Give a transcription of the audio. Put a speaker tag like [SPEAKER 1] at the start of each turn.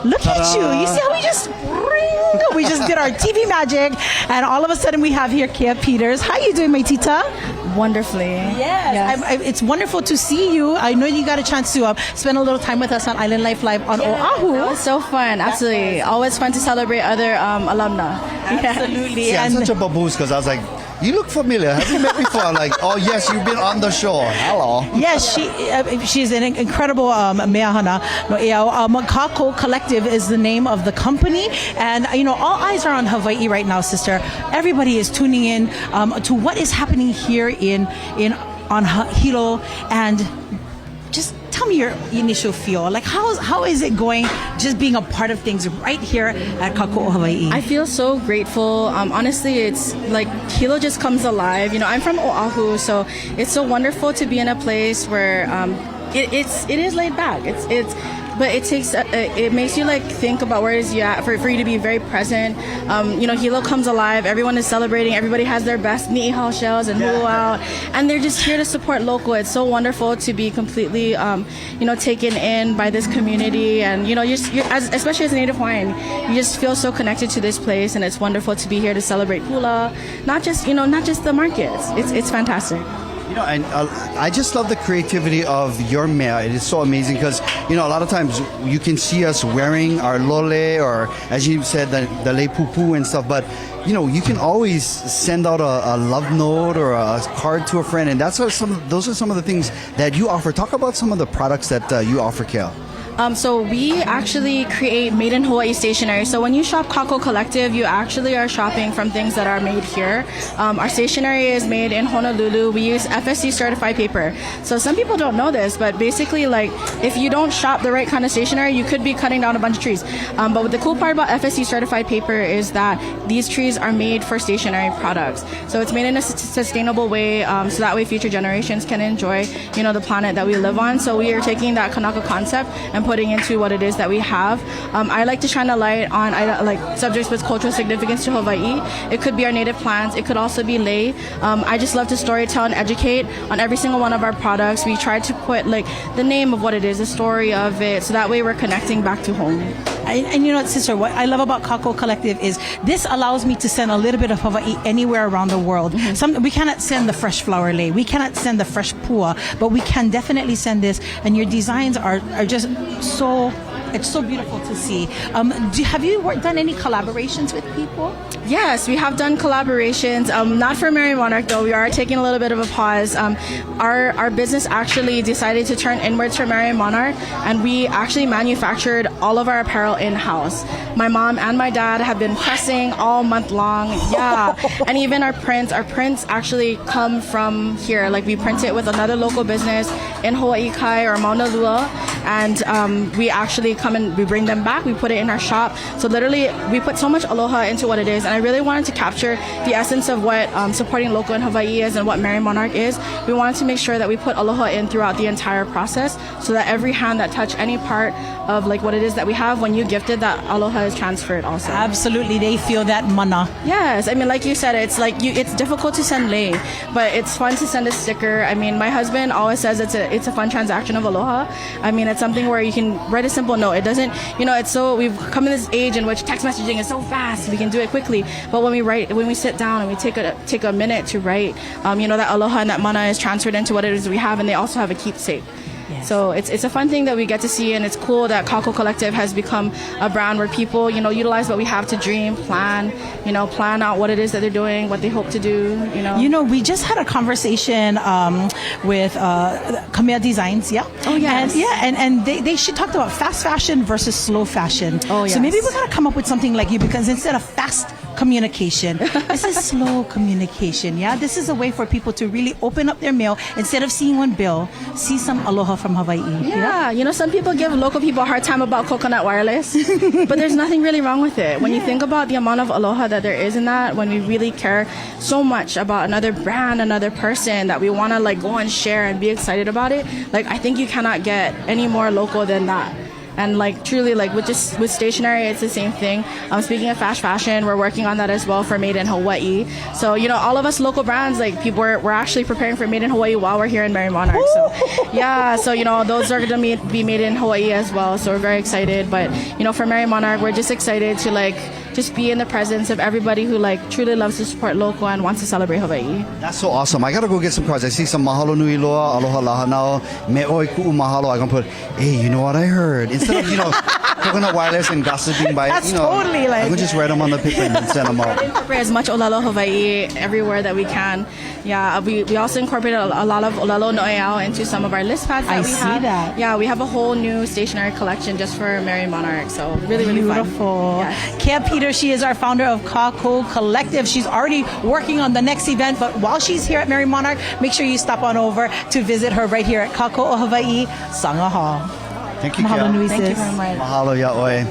[SPEAKER 1] Look at you. You see how we just did our TV magic, and all of a sudden we have here Kea Peters. How you doing, my tita?
[SPEAKER 2] Wonderfully.
[SPEAKER 1] Yes. It's wonderful to see you. I know you got a chance to spend a little time with us on Island Life Live on Oahu.
[SPEAKER 2] It was so fun. Absolutely. Always fun to celebrate other alumna.
[SPEAKER 1] Absolutely.
[SPEAKER 3] Yeah, I'm such a baboose because I was like, you look familiar. Have you met before? I'm like, oh yes, you've been on the show. Hello.
[SPEAKER 1] Yes, she's an incredible meahana. Kakou Collective is the name of the company, and all eyes are on Hawaii right now, sister. Everybody is tuning in to what is happening here on Hilo, and just tell me your initial feel. Like how is it going? Just being a part of things right here at Kakou, Hawaii.
[SPEAKER 2] I feel so grateful. Honestly, it's like Hilo just comes alive. I'm from Oahu, so it's so wonderful to be in a place where it is laid back. But it makes you like think about where is you at for you to be very present. Hilo comes alive. Everyone is celebrating. Everybody has their best ni'ihau shells and hulu out, and they're just here to support local. It's so wonderful to be completely, taken in by this community, and especially as a native Hawaiian, you just feel so connected to this place, and it's wonderful to be here to celebrate hula, not just the markets. It's fantastic.
[SPEAKER 3] And I just love the creativity of your mea. It is so amazing because, a lot of times you can see us wearing our lole or, as you said, the le pupu and stuff. But, you can always send out a love note or a card to a friend. And those are some of the things that you offer. Talk about some of the products that you offer, Kea.
[SPEAKER 2] So we actually create made in Hawaii stationery. So when you shop Kakou Collective, you actually are shopping from things that are made here. Our stationery is made in Honolulu. We use FSC certified paper. So some people don't know this, but basically, like, if you don't shop the right kind of stationery, you could be cutting down a bunch of trees. But the cool part about FSC certified paper is that these trees are made for stationery products. So it's made in a sustainable way, so that way future generations can enjoy, the planet that we live on. So we are taking that Kanaka concept and putting into what it is that we have. I like to shine a light on subjects with cultural significance to Hawaii. It could be our native plants. It could also be lei. I just love to storytell and educate on every single one of our products. We try to put the name of what it is, the story of it, so that way we're connecting back to home.
[SPEAKER 1] And you know what, sister, what I love about Kakou Collective is this allows me to send a little bit of Hawaii anywhere around the world. We cannot send the fresh flower lei. We cannot send the fresh pua, but we can definitely send this. And your designs are just so... It's so beautiful to see. Have you done any collaborations with people?
[SPEAKER 2] Yes, we have done collaborations. Not for Merrie Monarch, though. We are taking a little bit of a pause. Our business actually decided to turn inwards for Merrie Monarch, and we actually manufactured all of our apparel in-house. My mom and my dad have been pressing all month long. Yeah, and even our prints actually come from here. Like, we print it with another local business in Hawaii Kai or Mauna Lua, and we actually come and we bring them back. We put it in our shop. So literally, we put so much aloha into what it is, and I really wanted to capture the essence of what supporting local in Hawaii is and what Merrie Monarch is. We wanted to make sure that we put aloha in throughout the entire process, so that every hand that touched any part of what it is that we have, when you gifted, that aloha is transferred also.
[SPEAKER 1] Absolutely, they feel that mana.
[SPEAKER 2] Yes, I mean, like you said, it's it's difficult to send lei, but it's fun to send a sticker. I mean, my husband always says it's a fun transaction of aloha. I mean, it's something where you can write a simple note. It doesn't, it's so, we've come in this age in which text messaging is so fast, we can do it quickly. But when we sit down and we take a minute to write, that aloha and that mana is transferred into what it is we have, and they also have a keepsake. Yes. So it's a fun thing that we get to see, and it's cool that Kakou Collective has become a brand where people, utilize what we have to dream, plan out what it is that they're doing, what they hope to do,
[SPEAKER 1] we just had a conversation with Kamea Designs, yeah?
[SPEAKER 2] Oh, yes.
[SPEAKER 1] And she talked about fast fashion versus slow fashion.
[SPEAKER 2] Oh, yes.
[SPEAKER 1] So maybe we're going to come up with something like you, because instead of fast communication, this is slow communication, yeah? This is a way for people to really open up their mail. Instead of seeing one bill, see some aloha from Hawaii.
[SPEAKER 2] Yeah, some people give local people a hard time about coconut wireless, but there's nothing really wrong with it. When you think about the amount of aloha that there is in that, when we really care so much about another brand, another person, that we want to go and share and be excited about it, I think you cannot get any more local than that. And like truly, like with stationery, it's the same thing. Speaking of fast fashion, we're working on that as well for Made in Hawaii. So all of us local brands, like people, we're actually preparing for Made in Hawaii while we're here in Merrie Monarch. So yeah, so those are going to be made in Hawaii as well. So we're very excited. But for Merrie Monarch, we're just excited to just be in the presence of everybody who truly loves to support local and wants to celebrate Hawaii.
[SPEAKER 3] That's so awesome. I gotta go get some cards. I see some mahalo nui loa, aloha lahanao, me oi ku'u mahalo. I'm gonna put, hey, you know what I heard? Instead of, coconut wireless and gossiping by,
[SPEAKER 1] That's totally
[SPEAKER 3] I would just write them on the paper and then send them out.
[SPEAKER 2] Incorporate as much olelo Hawaii everywhere that we can. Yeah, we also incorporated a lot of olelo noeau into some of our list pads that we have.
[SPEAKER 1] I see that.
[SPEAKER 2] Yeah, we have a whole new stationery collection just for Merrie Monarch. So really, really
[SPEAKER 1] beautiful.
[SPEAKER 2] fun. Yes.
[SPEAKER 1] Kia Peter, she is our founder of Kakou Collective. She's already working on the next event, but while she's here at Merrie Monarch, make sure you stop on over to visit her right here at Kakou o Hawaii, Sangaha.
[SPEAKER 3] Thank you,
[SPEAKER 1] Mahalo
[SPEAKER 3] Kia.
[SPEAKER 1] nui,
[SPEAKER 2] Thank you
[SPEAKER 1] sis.
[SPEAKER 2] very much.
[SPEAKER 3] Mahalo ya oi.